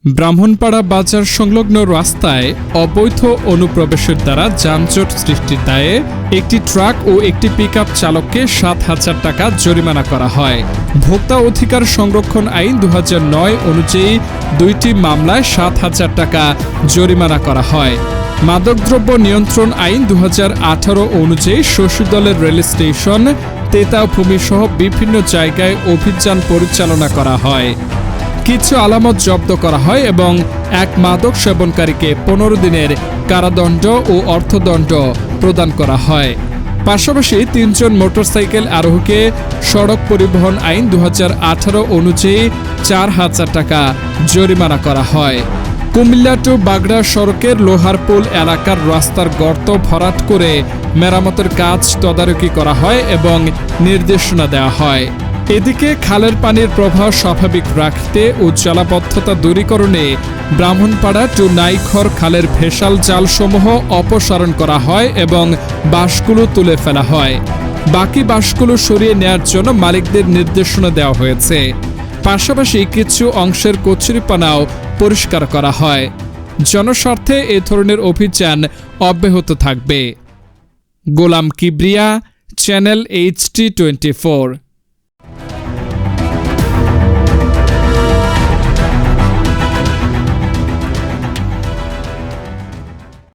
ব্রাহ্মণপাড়া বাজার সংলগ্ন রাস্তায় অবৈধ অনুপ্রবেশের দ্বারা যানজট সৃষ্টির দায়ে একটি ট্রাক ও একটি পিকআপ চালককে ৭,০০০ টাকা জরিমানা করা হয়। ভোক্তা অধিকার সংরক্ষণ আইন ২০০৯ অনুযায়ী দুইটি মামলায় ৭,০০০ টাকা জরিমানা করা হয়। মাদকদ্রব্য নিয়ন্ত্রণ আইন ২০১৮ অনুযায়ী শশীদলের রেল স্টেশন, তেতাভূমি সহ বিভিন্ন জায়গায় অভিযান পরিচালনা করা হয়। কিছু আলামত জব্দ করা হয় এবং এক মাদক সেবনকারীকে ১৫ দিনের কারাদণ্ড ও অর্থদণ্ড প্রদান করা হয়। পাশাপাশি ৩ জন মোটরসাইকেল আরোহীকে সড়ক পরিবহন আইন ২০১৮ অনুযায়ী ৪,০০০ টাকা জরিমানা করা হয়। কুমিল্লা টু বাগড়া সড়কের লোহারপুল এলাকার রাস্তার গর্ত ভরাট করে মেরামতের কাজ তদারকি করা হয় এবং নির্দেশনা দেওয়া হয়। এদিকে খালের পানির প্রবাহ স্বাভাবিক রাখতে ও জলাবদ্ধতা দূরীকরণে ব্রাহ্মণপাড়া টু নাইখর খালের ভেসাল জালসমূহ অপসারণ করা হয় এবং বাঁশগুলো তুলে ফেলা হয়। বাকি বাঁশগুলো সরিয়ে নেয়ার জন্য মালিকদের নির্দেশনা দেওয়া হয়েছে। পাশাপাশি কিছু অংশের কচুরিপানাও পরিষ্কার করা হয়। জনস্বার্থে এ ধরনের অভিযান অব্যাহত থাকবে। গোলাম কিবরিয়া, চ্যানেল HD24।